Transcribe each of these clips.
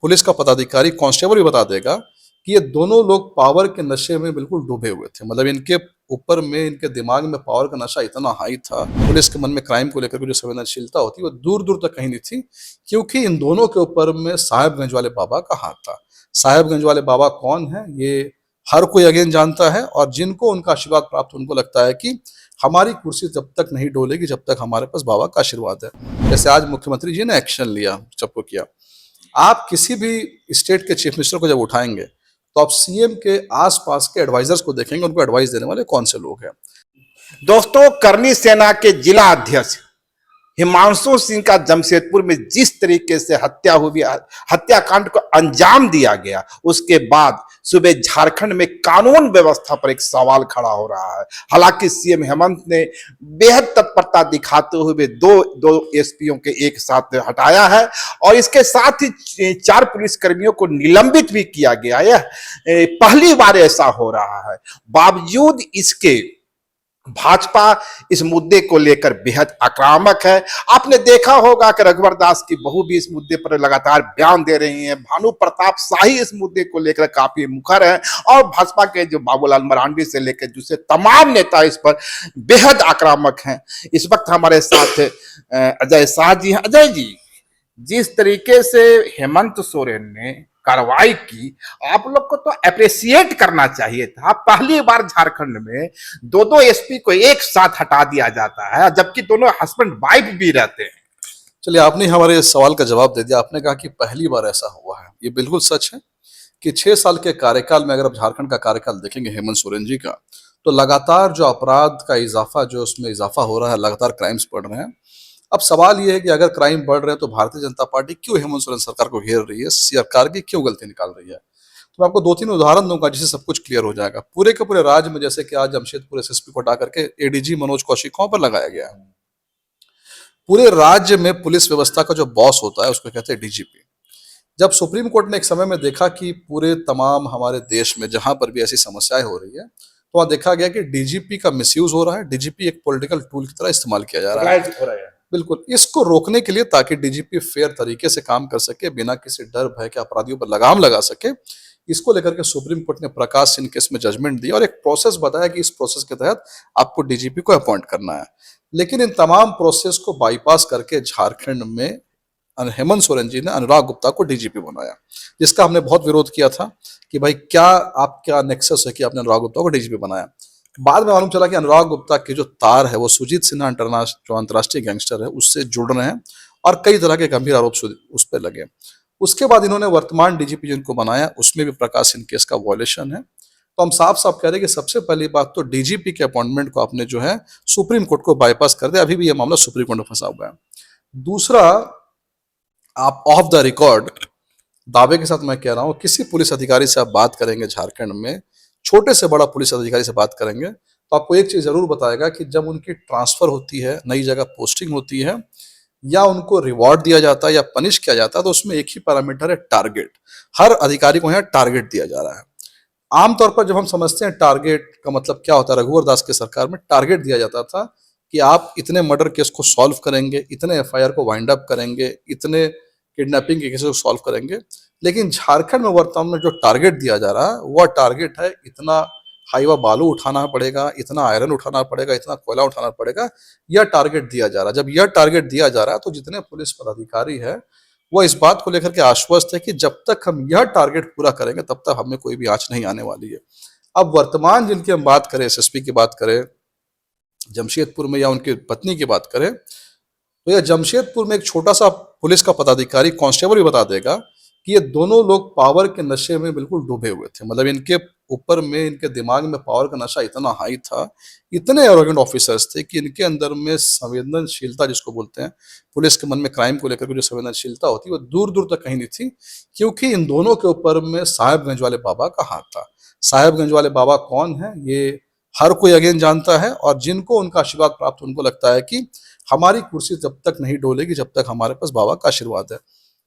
Police का पदाधिकारी constable भी बता देगा कि ये दोनों लोग पावर के नशे में बिल्कुल डूबे हुए थे। मतलब इनके ऊपर में, इनके दिमाग में पावर का नशा इतना हाई था, पुलिस के मन में क्राइम को लेकर के जो संवेदनशीलता होती है वो दूर दूर तक कहीं नहीं थी, क्योंकि इन दोनों के ऊपर में साहेबगंज वाले बाबा का हाथ था। साहेबगंज वाले बाबा कौन है ये हर कोई अगेन जानता है, और जिनको उनका आशीर्वाद प्राप्त, उनको लगता है कि हमारी कुर्सी जब तक नहीं डोलेगी जब तक हमारे पास बाबा का आशीर्वाद है। जैसे आज मुख्यमंत्री जी ने एक्शन लिया, सबको किया। आप किसी भी स्टेट के चीफ मिनिस्टर को जब उठाएंगे तो आप सीएम के आसपास के एडवाइजर्स को देखेंगे, उनको एडवाइस देने वाले कौन से लोग हैं। दोस्तों, करनी सेना के जिला अध्यक्ष हिमांशु सिंह का जमशेदपुर में जिस तरीके से हत्या हुई, हत्याकांड को अंजाम दिया गया, उसके बाद सुबह झारखंड में कानून व्यवस्था पर एक सवाल खड़ा हो रहा है। हालांकि सीएम हेमंत ने बेहद तत्परता दिखाते हुए दो एसपीओ के एक साथ हटाया है, और इसके साथ ही 4 पुलिसकर्मियों को निलंबित भी किया गया। यह पहली बार ऐसा हो रहा है। बावजूद इसके भाजपा इस मुद्दे को लेकर बेहद आक्रामक है। आपने देखा होगा कि रघुवर दास की बहू भी इस मुद्दे पर लगातार बयान दे रही हैं। भानु प्रताप शाही इस मुद्दे को लेकर काफी मुखर हैं, और भाजपा के जो बाबूलाल मरांडी से लेकर दूसरे तमाम नेता इस पर बेहद आक्रामक हैं। इस वक्त हमारे साथ अजय शाह जी हैं। अजय जी, जिस तरीके से हेमंत सोरेन ने कार्रवाई की, आप लोग को तो अप्रिशिएट करना चाहिए था। पहली बार झारखंड में दो एसपी को एक साथ हटा दिया जाता है, जबकि दोनों हस्बैंड वाइफ भी रहते हैं। चलिए, आपने हमारे इस सवाल का जवाब दे दिया। आपने कहा कि पहली बार ऐसा हुआ है। ये बिल्कुल सच है कि 6 साल के कार्यकाल में अगर आप झारखंड का कार्यकाल देखेंगे हेमंत सोरेन जी का, तो लगातार जो अपराध का इजाफा, जो उसमें इजाफा हो रहा है, लगातार क्राइम्स बढ़ रहे हैं। अब सवाल ये है कि अगर क्राइम बढ़ रहे हैं तो भारतीय जनता पार्टी क्यों हेमंत सोरेन सरकार को घेर रही है, सरकार की क्यों गलती निकाल रही है। तो मैं आपको 2-3 उदाहरण दूंगा जिससे सब कुछ क्लियर हो जाएगा। पूरे के पूरे राज्य में, जैसे कि आज जमशेदपुर एसएसपी को हटा करके एडीजी मनोज कौशिक पर लगाया गया है। पूरे राज्य में पुलिस व्यवस्था का जो बॉस होता है उसको कहते हैं डीजीपी। जब सुप्रीम कोर्ट ने एक समय में देखा कि पूरे तमाम हमारे देश में जहां पर भी ऐसी समस्याएं हो रही है, तो वहां देखा गया कि डीजीपी का मिसयूज हो रहा है, डीजीपी एक पॉलिटिकल टूल की तरह इस्तेमाल किया जा रहा है। बिल्कुल, इसको रोकने के लिए, ताकि डीजीपी फेयर तरीके से काम कर सके, बिना किसी डर भय के अपराधियों पर लगाम लगा सके, इसको लेकर के सुप्रीम कोर्ट ने प्रकाश सिंह केस में जजमेंट दी और एक प्रोसेस बताया कि इस प्रोसेस के तहत आपको डीजीपी को अपॉइंट करना है। लेकिन इन तमाम प्रोसेस को बाईपास करके झारखंड में हेमंत सोरेन जी ने अनुराग गुप्ता को डीजीपी बनाया, जिसका हमने बहुत विरोध किया था कि भाई क्या नेक्सस है कि आपने अनुराग गुप्ता को डीजीपी बनाया। बाद में मालूम चला कि अनुराग गुप्ता के जो तार है वो सुजीत सिन्हा जो अंतर्राष्ट्रीय गैंगस्टर है उससे जुड़ रहे हैं, और कई तरह के गंभीर आरोप उस पर लगे। उसके बाद इन्होंने वर्तमान डीजीपी जिनको बनाया उसमें भी प्रकाश सिंह केस का वायलेशन है। तो हम साफ साफ कह रहे हैं कि सबसे पहली बात तो डीजीपी के अपॉइंटमेंट को आपने जो है सुप्रीम कोर्ट को बाईपास कर दिया। अभी भी यह मामला सुप्रीम कोर्ट में फंसा हुआ है। दूसरा, आप ऑफ द रिकॉर्ड दावे के साथ मैं कह रहा हूं, किसी पुलिस अधिकारी से आप बात करेंगे झारखंड में, छोटे से बड़ा पुलिस अधिकारी से बात करेंगे, तो आपको एक चीज जरूर बताएगा कि जब उनकी ट्रांसफर होती है, नई जगह पोस्टिंग होती है, या उनको रिवॉर्ड दिया जाता है या पनिश किया जाता है, तो उसमें एक ही पैरामीटर है, टारगेट। हर अधिकारी को यहाँ टारगेट दिया जा रहा है। आमतौर पर जब हम समझते हैं टारगेट का मतलब क्या होता है, रघुवर दास के सरकार में टारगेट दिया जाता था कि आप इतने मर्डर केस को सॉल्व करेंगे, इतने एफआईआर को वाइंड अप करेंगे, इतने किडनैपिंग के केसेस को सॉल्व करेंगे। लेकिन झारखंड में वर्तमान में जो टारगेट दिया जा रहा है वह टारगेट है, इतना हाईवा बालू उठाना पड़ेगा, इतना आयरन उठाना पड़ेगा, इतना कोयला उठाना पड़ेगा। यह टारगेट दिया जा रहा है। जब यह टारगेट दिया जा रहा है तो जितने पुलिस पदाधिकारी है वो इस बात को लेकर के आश्वस्त है कि जब तक हम यह टारगेट पूरा करेंगे तब तक हमें कोई भी आंच नहीं आने वाली है। अब वर्तमान जिनकी हम बात करें, एसएसपी की बात करें जमशेदपुर में, या उनकी पत्नी की बात करें, तो यह जमशेदपुर में एक छोटा सा पुलिस का पदाधिकारी कांस्टेबल भी बता देगा कि ये दोनों लोग पावर के नशे में बिल्कुल डूबे हुए थे। मतलब इनके ऊपर में, इनके दिमाग में पावर का नशा इतना हाई था, इतने एरोगेंट ऑफिसर्स थे कि इनके अंदर में संवेदनशीलता जिसको बोलते हैं, पुलिस के मन में क्राइम को लेकर के जो संवेदनशीलता होती है वो दूर दूर तक कहीं नहीं थी, क्योंकि इन दोनों के ऊपर में साहेबगंज वाले बाबा का हाथ था। साहेबगंज वाले बाबा कौन है ये हर कोई अगेन जानता है, और जिनको उनका आशीर्वाद प्राप्त, उनको लगता है कि हमारी कुर्सी जब तक नहीं डोलेगी जब तक हमारे पास बाबा का आशीर्वाद है।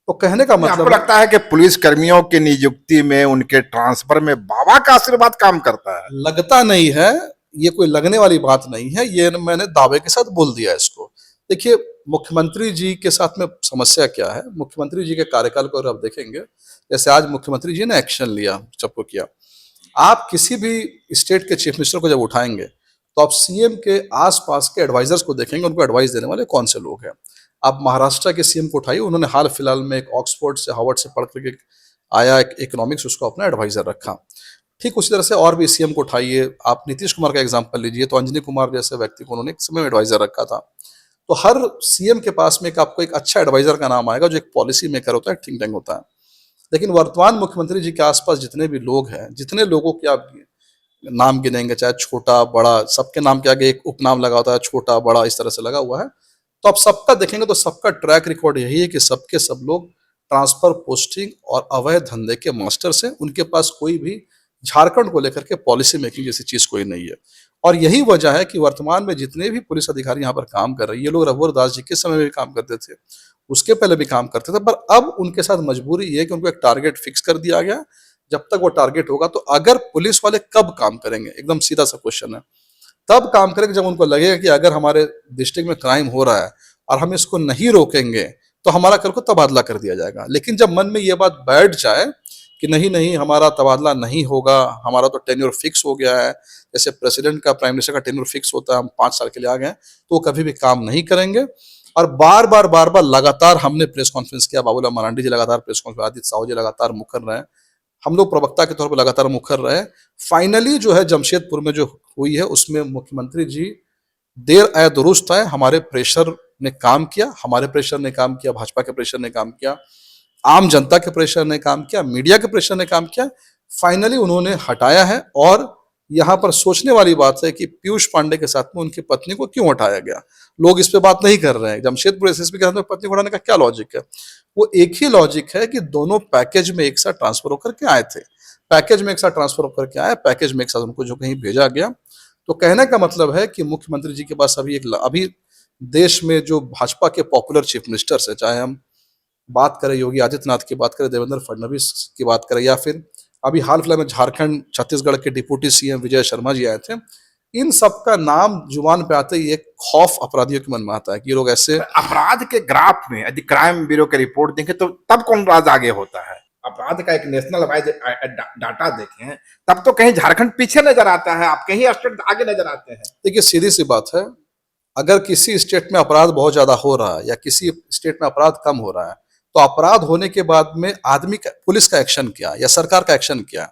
तो कहने का मतलब, आपको लगता है कि पुलिस कर्मियों की नियुक्ति में, उनके ट्रांसफर में बाबा का आशीर्वाद काम करता है? लगता नहीं है, ये कोई लगने वाली बात नहीं है, ये मैंने दावे के साथ बोल दिया इसको। देखिए, मुख्यमंत्री जी के साथ में समस्या क्या है, मुख्यमंत्री जी के कार्यकाल को अगर आप देखेंगे, जैसे आज मुख्यमंत्री जी ने एक्शन लिया, सबको किया। आप किसी भी स्टेट के चीफ मिनिस्टर को जब उठाएंगे, तो आप सीएम के आसपास के एडवाइजर्स को देखेंगे, उनको एडवाइस देने वाले कौन से लोग हैं। आप महाराष्ट्र के सीएम को उठाइए, उन्होंने हाल फिलहाल में एक ऑक्सफोर्ड से, हार्वर्ड से पढ़ करके आया एक इकोनॉमिक्स, उसको अपना एडवाइजर रखा। ठीक उसी तरह से और भी सीएम को उठाइए, आप नीतीश कुमार का एग्जाम्पल लीजिए, तो अंजनी कुमार जैसे व्यक्ति को उन्होंने एक समय एडवाइजर रखा था। तो हर सीएम के पास में एक आपको एक अच्छा एडवाइजर का नाम आएगा, जो एक पॉलिसी मेकर होता है, थिंक टैंक होता है। लेकिन वर्तमान मुख्यमंत्री जी के आसपास जितने भी लोग हैं, जितने लोगों के आप नाम गिनेंगे, चाहे छोटा बड़ा, सबके नाम के आगे एक उपनाम लगा होता है, छोटा बड़ा इस तरह से लगा हुआ है। तो आप सबका देखेंगे तो सबका ट्रैक रिकॉर्ड यही है कि सबके सब लोग ट्रांसफर, पोस्टिंग और अवैध धंधे के मास्टर्स हैं। उनके पास कोई भी झारखंड को लेकर के पॉलिसी मेकिंग जैसी चीज कोई नहीं है। और यही वजह है कि वर्तमान में जितने भी पुलिस अधिकारी यहाँ पर काम कर रहे हैं, ये लोग रघुवर दास जी के समय में भी काम करते थे, उसके पहले भी काम करते थे, पर अब उनके साथ मजबूरी ये है कि उनको एक टारगेट फिक्स कर दिया गया। जब तक वो टारगेट होगा, तो अगर पुलिस वाले कब काम करेंगे, एकदम सीधा सा क्वेश्चन है, तब काम करेंगे जब उनको लगेगा कि अगर हमारे डिस्ट्रिक्ट में क्राइम हो रहा है और हम इसको नहीं रोकेंगे, तो हमारा कल को तबादला कर दिया जाएगा। लेकिन जब मन में ये बात बैठ जाए कि नहीं नहीं, हमारा तबादला नहीं होगा, हमारा तो टेन्योर फिक्स हो गया है, जैसे प्रेसिडेंट का, प्राइम मिनिस्टर का टेन्योर फिक्स होता है, हम 5 साल के लिए आ गए, तो वो कभी भी काम नहीं करेंगे। और बार बार लगातार हमने प्रेस कॉन्फ्रेंस किया, बाबूलाल मरांडी जी लगातार प्रेस कॉन्फ्रेंस, आदित्य साहू जी लगातार मुखर रहे, हम लोग प्रवक्ता के तौर पर लगातार मुखर रहे। फाइनली जो है जमशेदपुर में जो हुई है, उसमें मुख्यमंत्री जी देर आए दुरुस्त आए, हमारे प्रेशर ने काम किया, हमारे प्रेशर ने काम किया, भाजपा के प्रेशर ने काम किया, आम जनता के प्रेशर ने काम किया, मीडिया के प्रेशर ने काम किया। फाइनली उन्होंने हटाया है। और यहाँ पर सोचने वाली बात है कि पीयूष पांडे के साथ में उनकी पत्नी को क्यों हटाया गया। लोग इस पे बात नहीं कर रहे हैं। जमशेदपुर एसएसपी के साथ में पत्नी को हटाने का क्या लॉजिक है? वो एक ही लॉजिक है कि दोनों पैकेज में एक साथ ट्रांसफर होकर के आए थे, पैकेज में एक साथ ट्रांसफर होकर के आए, पैकेज में एक साथ उनको जो कहीं भेजा गया। तो कहने का मतलब है कि मुख्यमंत्री जी के पास अभी देश में जो भाजपा के पॉपुलर चीफ मिनिस्टर्स है, चाहे हम बात करें योगी आदित्यनाथ की, बात करें देवेंद्र फडणवीस की, बात करें या फिर अभी हाल फिलहाल में झारखंड छत्तीसगढ़ के डिप्टी सीएम विजय शर्मा जी आए थे, इन सब का नाम जुबान पे आते ही एक खौफ अपराधियों के मन में आता है कि ये लोग ऐसे अपराध के ग्राफ में यदि क्राइम ब्यूरो की रिपोर्ट देखें तो तब कौन राज आगे होता है। अपराध का एक नेशनल वाइज डाटा देखें तब तो कहीं झारखंड पीछे नजर आता है, आप कहीं स्टेट आगे नजर आते हैं। देखिए सीधी सी बात है, अगर किसी स्टेट में अपराध बहुत ज्यादा हो रहा है या किसी स्टेट में अपराध कम हो रहा है, तो अपराध होने के बाद में आदमी का, पुलिस का एक्शन क्या या सरकार का एक्शन क्या।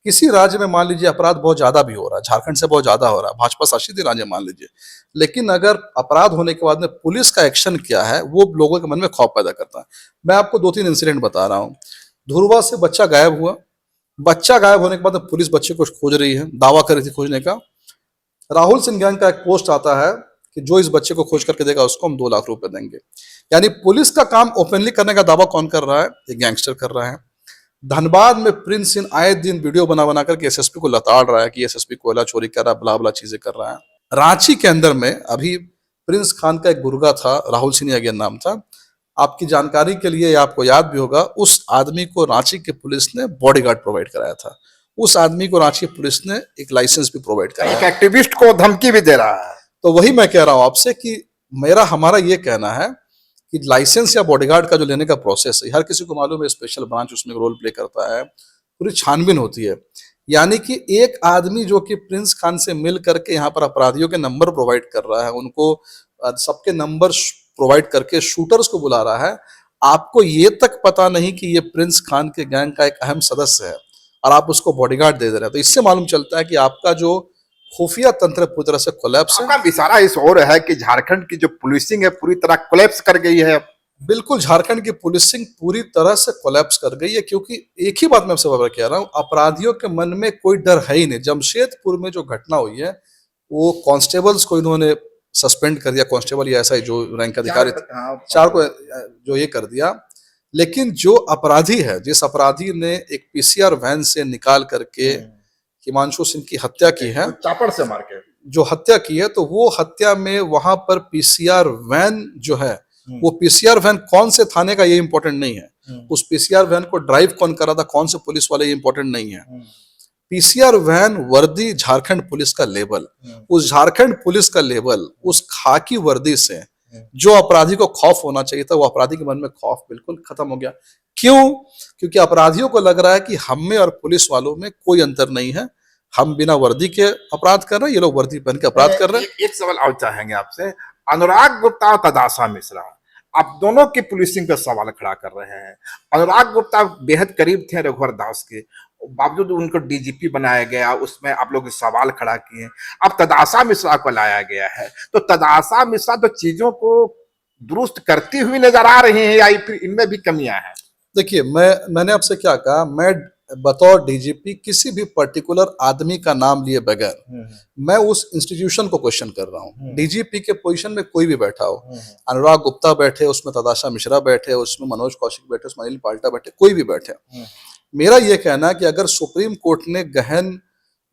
किसी राज्य में मान लीजिए अपराध बहुत ज्यादा भी हो रहा है, झारखंड से बहुत ज्यादा हो रहा है, भाजपा शासित ही राज्य मान लीजिए, लेकिन अगर अपराध होने के बाद में पुलिस का एक्शन क्या है, वो लोगों के मन में खौफ पैदा करता है। मैं आपको 2-3 इंसिडेंट बता रहा हूँ। धुरवा से बच्चा गायब हुआ, बच्चा गायब होने के बाद में पुलिस बच्चे को खोज रही है, दावा कर रही थी खोजने का। राहुल सिंह गैंग का एक पोस्ट आता है कि जो इस बच्चे को खोज करके देगा उसको हम 2 लाख रुपए देंगे। यानी पुलिस का काम ओपनली करने का दावा कौन कर रहा है? एक गैंगस्टर कर रहा है। धनबाद में प्रिंस इन आए दिन वीडियो बना बना करके एसएसपी को लताड़ रहा है कि एसएसपी कोयला चोरी कर रहा है, बला बला चीजें कर रहा है। रांची के अंदर में अभी प्रिंस खान का एक गुर्गा था, राहुल सिंह अगेन नाम था। आपकी जानकारी के लिए, आपको याद भी होगा, उस आदमी को रांची की पुलिस ने बॉडीगार्ड प्रोवाइड कराया था। उस आदमी को रांची पुलिस ने एक लाइसेंस भी प्रोवाइड कराया। एक एक्टिविस्ट को धमकी भी दे रहा है। तो वही मैं कह रहा हूं आपसे कि हमारा ये कहना है कि लाइसेंस या बॉडीगार्ड का जो लेने का प्रोसेस है, हर किसी को मालूम है, स्पेशल ब्रांच उसमें रोल प्ले करता है, पूरी छानबीन होती है। यानी कि एक आदमी जो कि प्रिंस खान से मिल करके यहाँ पर अपराधियों के नंबर प्रोवाइड कर रहा है, उनको सबके नंबर प्रोवाइड करके शूटर्स को बुला रहा है, आपको ये तक पता नहीं कि ये प्रिंस खान के गैंग का एक अहम सदस्य है और आप उसको बॉडीगार्ड दे रहे हैं। तो इससे मालूम चलता है कि आपका जो खुफिया तंत्र पूरी तरह से कोलैप्स है। आपका इशारा इस ओर है कि झारखंड की जो पुलिसिंग है पूरी तरह कोलैप्स कर गई है। बिल्कुल, झारखंड की पुलिसिंग पूरी तरह से कोलैप्स कर गई है, क्योंकि एक ही बात मैं आपसे बार कह रहा हूं, अपराधियों के मन में कोई डर है ही नहीं। जमशेदपुर में जो घटना हुई है, वो कांस्टेबल्स को इन्होंने सस्पेंड कर दिया, कांस्टेबल या ऐसा ही जो रैंक अधिकारी, 4 को जो ये कर दिया। लेकिन जो अपराधी है, जिस अपराधी ने एक पीसीआर वैन से निकाल करके हिमांशु सिंह की हत्या की है, चापड़ से मार के जो हत्या की है, तो वो हत्या में वहां पर पीसीआर वैन जो है, वो पीसीआर वैन कौन से थाने का ये इंपॉर्टेंट नहीं है, उस पीसीआर वैन को ड्राइव कौन कर रहा था, कौन से पुलिस वाले, ये इंपॉर्टेंट नहीं है। पीसीआर वैन वर्दी, झारखंड पुलिस का लेवल, उस झारखंड पुलिस का लेवल उस खाकी वर्दी से जो अपराधी को खौफ होना चाहिए था वो अपराधी के मन में खौफ बिल्कुल खत्म हो गया। क्यों? क्योंकि अपराधियों को लग रहा है कि हम में और पुलिस वालों में कोई अंतर नहीं है, हम बिना वर्दी के अपराध कर रहे हैं, ये लोग वर्दी पहन के अपराध कर रहे हैं। एक सवाल और चाहेंगे आपसे। अनुराग गुप्ता और तदाशा मिश्रा, आप दोनों की पुलिसिंग पे सवाल खड़ा कर रहे हैं। अनुराग गुप्ता बेहद करीब थे रघुवर दास के, बावजूद उनको डीजीपी बनाया गया, उसमें आप लोग सवाल खड़ा किए। अब तदाशा मिश्रा को लाया गया है, तो तदाशा मिश्रा तो चीजों को दुरुस्त करती हुई नजर आ रही हैं, या फिर इनमें भी कमियां हैं? देखिए, मैंने आपसे क्या कहा, मैं बतौर डीजीपी किसी भी पर्टिकुलर आदमी का नाम लिए बगैर मैं उस इंस्टीट्यूशन को क्वेश्चन कर रहा हूँ। डीजीपी के पोजीशन में कोई भी बैठा हो, अनुराग गुप्ता बैठे, उसमें तदाशा मिश्रा बैठे, उसमें मनोज कौशिक बैठे, उसमें अनिल पाल्टा बैठे, कोई भी बैठे, मेरा ये कहना है कि अगर सुप्रीम कोर्ट ने गहन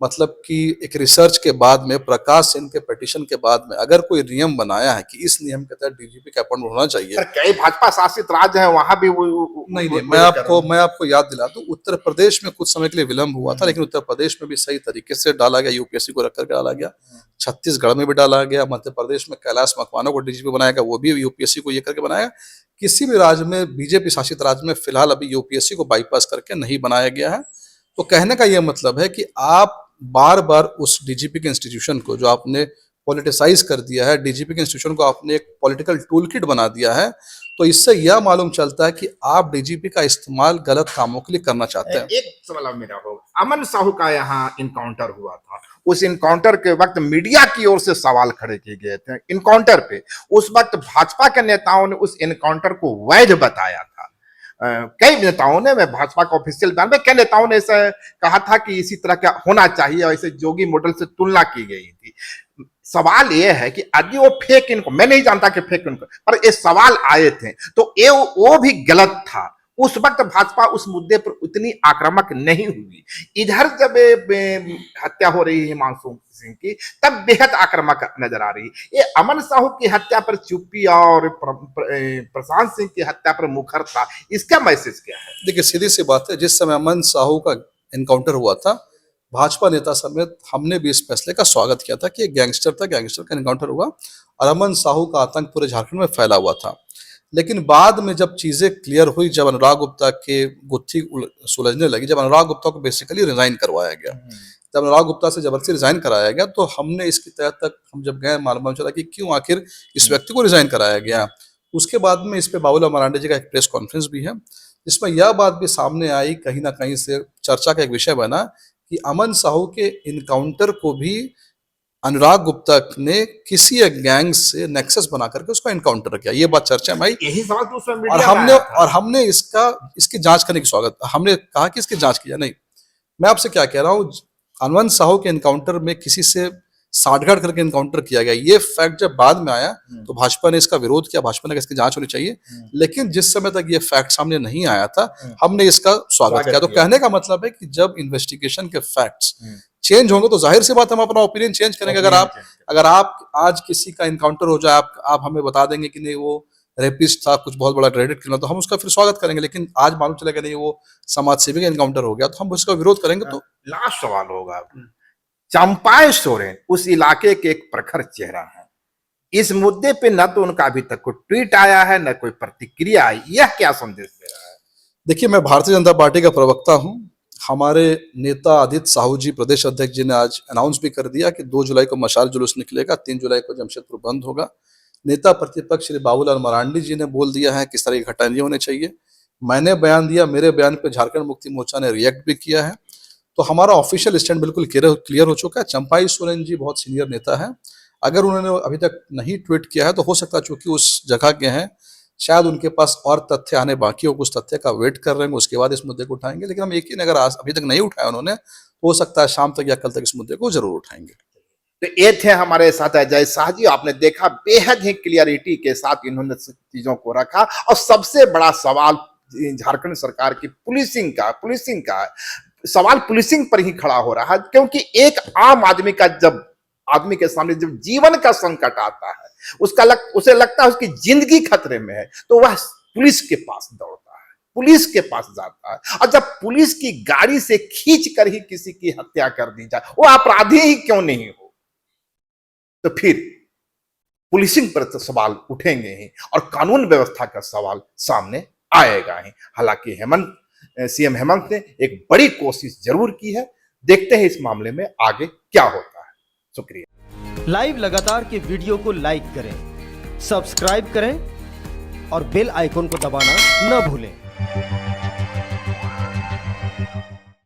मतलब कि एक रिसर्च के बाद में, प्रकाश सिंह के पिटीशन के बाद में अगर कोई नियम बनाया है कि इस नियम के तहत डीजीपी का अपॉइंटमेंट होना चाहिए। कई भाजपा शासित राज्य हैं, वहां भी नहीं, मैं आपको याद दिला दूं, उत्तर प्रदेश में कुछ समय के लिए विलंब हुआ था, लेकिन उत्तर प्रदेश में भी सही तरीके से डाला गया, यूपीएससी को रखकर डाला गया, छत्तीसगढ़ में भी डाला गया, मध्य प्रदेश में कैलाश मकवाना को डीजीपी बनाया गया, वो भी यूपीएससी को ये करके बनाया। किसी भी राज्य में, बीजेपी शासित राज्य में फिलहाल अभी यूपीएससी को बाईपास करके नहीं बनाया गया है। तो कहने का यह मतलब है कि आप बार बार उस डीजीपी के इंस्टीट्यूशन को, जो आपने पॉलिटिसाइज कर दिया है, डीजीपी के इंस्टीट्यूशन को आपने एक पॉलिटिकल टूल किट बना दिया है, तो इससे यह मालूम चलता है कि आप डीजीपी का इस्तेमाल गलत कामों के लिए करना चाहते हैं। एक सवाल मेरा होगा, अमन साहू का यहाँ इनकाउंटर हुआ था, उस इनकाउंटर के वक्त मीडिया की ओर से सवाल खड़े किए गए थे इनकाउंटर पे। उस वक्त भाजपा के नेताओं ने उस इनकाउंटर को वैध बताया था। कई नेताओं ने, मैं भाजपा का ऑफिशियल बयान में, कई नेताओं ने ऐसा कहा था कि इसी तरह का होना चाहिए, और ऐसे जोगी मॉडल से तुलना की गई थी। सवाल यह है कि यदि वो फेक इनको, मैं नहीं जानता कि फेक इनको, पर ये सवाल आए थे तो ये वो भी गलत था। उस वक्त भाजपा उस मुद्दे पर उतनी आक्रामक नहीं हुई। इधर जब हत्या हो रही है हिमांशु सिंह की, तब बेहद आक्रामक नजर आ रही। ये अमन साहू की हत्या पर चुप्पी और प्रशांत सिंह की हत्या पर मुखर था, इसका मैसेज क्या है? देखिए, सीधी सी बात है, जिस समय अमन साहू का एनकाउंटर हुआ था, भाजपा नेता समेत हमने भी इस फैसले का स्वागत किया था कि एक गैंगस्टर था, गैंगस्टर का एनकाउंटर हुआ और अमन साहू का आतंक पूरे झारखंड में फैला हुआ था। लेकिन बाद में जब चीजें क्लियर हुई, जब अनुराग गुप्ता के गुत्थी सुलझने लगी, जब अनुराग गुप्ता को बेसिकली रिजाइन करवाया गया, जब अनुराग गुप्ता से जबरदस्ती रिजाइन कराया गया, तो हमने इसकी तह तक हम जब गए, मालूम चला कि क्यों आखिर इस व्यक्ति को रिजाइन कराया गया। उसके बाद में इस पे बाबूलाल मरांडी जी का एक प्रेस कॉन्फ्रेंस भी है, जिसमें यह बात भी सामने आई, कहीं ना कहीं से चर्चा का एक विषय बना कि अमन साहू के इनकाउंटर को भी अनुराग गुप्ता ने किसी एक गैंग से नेक्सस बना करके उसका इनकाउंटर किया। ये बात चर्चा में आई, यही सवाल तो उसमें और मीडिया में हमने आया था। और हमने इसकी जांच करने की स्वागत, हमने कहा कि इसकी जांच किया नहीं। मैं आपसे क्या कह रहा हूँ, अमन साहू के एनकाउंटर में किसी से साठगांठ करके एनकाउंटर किया गया, ये फैक्ट जब बाद में आया तो भाजपा ने इसका विरोध किया, भाजपा ने कहा इसकी जांच होनी चाहिए। लेकिन जिस समय तक ये फैक्ट सामने नहीं आया था, हमने इसका स्वागत किया। तो कहने का मतलब है कि जब इन्वेस्टिगेशन के फैक्ट्स चेंज होंगे तो जाहिर सी बात हम अपना ओपिनियन चेंज करेंगे। अगर आप आज किसी का इनकाउंटर हो जाए, आप हमें बता देंगे कि नहीं वो रेपिस्ट था, कुछ बहुत बड़ा क्रेडिट करना, तो हम उसका फिर स्वागत करेंगे। लेकिन आज मालूम चलेगा नहीं वो समाज सेवी का इनकाउंटर हो गया, तो हम उसका विरोध करेंगे। तो लास्ट सवाल होगा, चंपाई सोरेन उस इलाके के एक प्रखर चेहरा है, इस मुद्दे पे न तो उनका अभी तक कोई ट्वीट आया है, न कोई प्रतिक्रिया आई, यह क्या संदेश दे रहा है? देखिए, मैं भारतीय जनता पार्टी का प्रवक्ता हूं। हमारे नेता आदित्य साहू जी, प्रदेश अध्यक्ष जी, ने आज अनाउंस भी कर दिया कि 2 जुलाई को मशाल जुलूस निकलेगा, 3 जुलाई को जमशेदपुर बंद होगा। नेता प्रतिपक्ष श्री बाबूलाल मरांडी जी ने बोल दिया है कि इस तरह की घटना नहीं होनी चाहिए। मैंने बयान दिया, मेरे बयान पे झारखंड मुक्ति मोर्चा ने रिएक्ट भी किया है। तो हमारा ऑफिशियल स्टैंड बिल्कुल क्लियर हो चुका है। चंपाई सोरेन जी बहुत सीनियर नेता है, अगर उन्होंने अभी तक नहीं ट्वीट किया है तो हो सकता है चूंकि उस जगह के हैं, शायद उनके पास और तथ्य आने बाकी हो, कुछ तथ्य का वेट कर रहे हैं, उसके बाद इस मुद्दे को उठाएंगे। लेकिन हम यकीन, अगर आज अभी तक नहीं उठाया उन्होंने, हो सकता है शाम तक या कल तक इस मुद्दे को जरूर उठाएंगे। तो ये थे हमारे साथ अजय शाह जी। आपने देखा बेहद ही क्लियरिटी के साथ इन्होंने चीजों को रखा, और सबसे बड़ा सवाल झारखंड सरकार की पुलिसिंग का सवाल पुलिसिंग पर ही खड़ा हो रहा है, क्योंकि एक आम आदमी के सामने जब जीवन का संकट आता है, उसे लगता है उसकी जिंदगी खतरे में है, तो वह पुलिस के पास दौड़ता है, पुलिस के पास जाता है। और जब पुलिस की गाड़ी से खींच कर ही किसी की हत्या कर दी जाए, वो अपराधी ही क्यों नहीं हो, तो फिर पुलिसिंग पर तो सवाल उठेंगे ही और कानून व्यवस्था का सवाल सामने आएगा ही। हालांकि सीएम हेमंत ने एक बड़ी कोशिश जरूर की है। देखते हैं इस मामले में आगे क्या होता है। शुक्रिया। लाइव लगातार के वीडियो को लाइक करें, सब्सक्राइब करें और बेल आइकन को दबाना न भूलें।